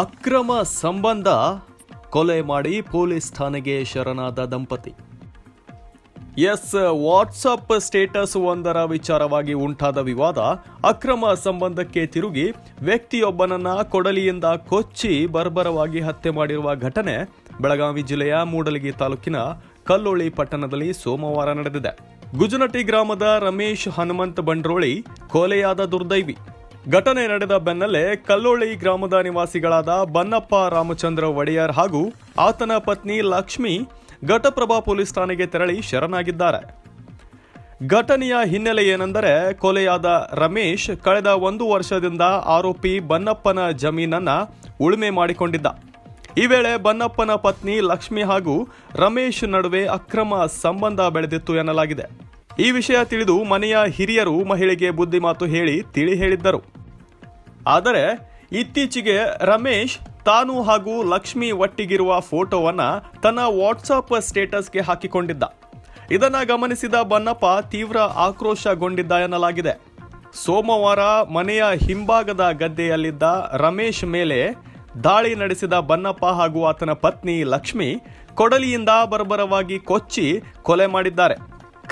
ಅಕ್ರಮ ಸಂಬಂಧ ಕೊಲೆ ಮಾಡಿ ಪೊಲೀಸ್ ಠಾಣೆಗೆ ಶರಣಾದ ದಂಪತಿ. ವಾಟ್ಸಪ್ ಸ್ಟೇಟಸ್ ಒಂದರ ವಿಚಾರವಾಗಿ ಉಂಟಾದ ವಿವಾದ ಅಕ್ರಮ ಸಂಬಂಧಕ್ಕೆ ತಿರುಗಿ ವ್ಯಕ್ತಿಯೊಬ್ಬನನ್ನ ಕೊಡಲಿಯಿಂದ ಕೊಚ್ಚಿ ಬರ್ಬರವಾಗಿ ಹತ್ಯೆ ಮಾಡಿರುವ ಘಟನೆ ಬೆಳಗಾವಿ ಜಿಲ್ಲೆಯ ಮೂಡಲಗಿ ತಾಲೂಕಿನ ಕಲ್ಲೋಳಿ ಪಟ್ಟಣದಲ್ಲಿ ಸೋಮವಾರ ನಡೆದಿದೆ. ಗುಜನಟಿ ಗ್ರಾಮದ ರಮೇಶ್ ಹನುಮಂತ ಬಂಡ್ರೋಳಿ ಕೊಲೆಯಾದ ದುರ್ದೈವಿ. ಘಟನೆ ನಡೆದ ಬೆನ್ನಲ್ಲೇ ಕಲ್ಲೋಳಿ ಗ್ರಾಮದ ನಿವಾಸಿಗಳಾದ ಬನ್ನಪ್ಪ ರಾಮಚಂದ್ರ ಒಡೆಯರ್ ಹಾಗೂ ಆತನ ಪತ್ನಿ ಲಕ್ಷ್ಮಿ ಘಟಪ್ರಭಾ ಪೊಲೀಸ್ ಠಾಣೆಗೆ ತೆರಳಿ ಶರಣಾಗಿದ್ದಾರೆ. ಘಟನೆಯ ಹಿನ್ನೆಲೆ ಏನೆಂದರೆ, ಕೊಲೆಯಾದ ರಮೇಶ್ ಕಳೆದ 1 ವರ್ಷದಿಂದ ಆರೋಪಿ ಬನ್ನಪ್ಪನ ಜಮೀನನ್ನ ಉಳುಮೆ ಮಾಡಿಕೊಂಡಿದ್ದ. ಈ ವೇಳೆ ಬನ್ನಪ್ಪನ ಪತ್ನಿ ಲಕ್ಷ್ಮಿ ಹಾಗೂ ರಮೇಶ್ ನಡುವೆ ಅಕ್ರಮ ಸಂಬಂಧ ಬೆಳೆದಿತ್ತು ಎನ್ನಲಾಗಿದೆ. ಈ ವಿಷಯ ತಿಳಿದು ಮನೆಯ ಹಿರಿಯರು ಮಹಿಳೆಗೆ ಬುದ್ಧಿಮಾತು ಹೇಳಿ ತಿಳಿ ಹೇಳಿದ್ದರು. ಆದರೆ ಇತ್ತೀಚೆಗೆ ರಮೇಶ್ ತಾನು ಹಾಗೂ ಲಕ್ಷ್ಮಿ ಒಟ್ಟಿಗಿರುವ ಫೋಟೋವನ್ನ ತನ್ನ ವಾಟ್ಸಾಪ್ ಸ್ಟೇಟಸ್ಗೆ ಹಾಕಿಕೊಂಡಿದ್ದ. ಇದನ್ನ ಗಮನಿಸಿದ ಬನ್ನಪ್ಪ ತೀವ್ರ ಆಕ್ರೋಶಗೊಂಡಿದ್ದ ಎನ್ನಲಾಗಿದೆ. ಸೋಮವಾರ ಮನೆಯ ಹಿಂಭಾಗದ ಗದ್ದೆಯಲ್ಲಿದ್ದ ರಮೇಶ್ ಮೇಲೆ ದಾಳಿ ನಡೆಸಿದ ಬನ್ನಪ್ಪ ಹಾಗೂ ಆತನ ಪತ್ನಿ ಲಕ್ಷ್ಮಿ ಕೊಡಲಿಯಿಂದ ಬರ್ಬರವಾಗಿ ಕೊಚ್ಚಿ ಕೊಲೆ ಮಾಡಿದ್ದಾರೆ.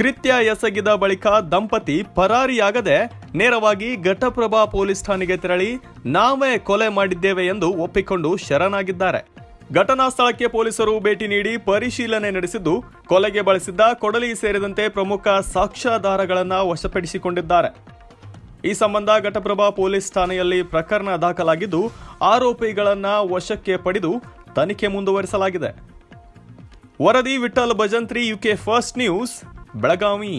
ಕೃತ್ಯ ಎಸಗಿದ ಬಳಿಕ ದಂಪತಿ ಪರಾರಿಯಾಗದೆ ನೇರವಾಗಿ ಘಟಪ್ರಭಾ ಪೊಲೀಸ್ ಠಾಣೆಗೆ ತೆರಳಿ ನಾವೇ ಕೊಲೆ ಮಾಡಿದ್ದೇವೆ ಎಂದು ಒಪ್ಪಿಕೊಂಡು ಶರಣಾಗಿದ್ದಾರೆ. ಘಟನಾ ಸ್ಥಳಕ್ಕೆ ಪೊಲೀಸರು ಭೇಟಿ ನೀಡಿ ಪರಿಶೀಲನೆ ನಡೆಸಿದ್ದು, ಕೊಲೆಗೆ ಬಳಸಿದ್ದ ಕೊಡಲಿ ಸೇರಿದಂತೆ ಪ್ರಮುಖ ಸಾಕ್ಷ್ಯಾಧಾರಗಳನ್ನು ವಶಪಡಿಸಿಕೊಂಡಿದ್ದಾರೆ. ಈ ಸಂಬಂಧ ಘಟಪ್ರಭಾ ಪೊಲೀಸ್ ಠಾಣೆಯಲ್ಲಿ ಪ್ರಕರಣ ದಾಖಲಾಗಿದ್ದು, ಆರೋಪಿಗಳನ್ನು ವಶಕ್ಕೆ ಪಡೆದು ತನಿಖೆ ಮುಂದುವರಿಸಲಾಗಿದೆ. ವರದಿ Vitthal Bhajantri, UK first news, Belagavi.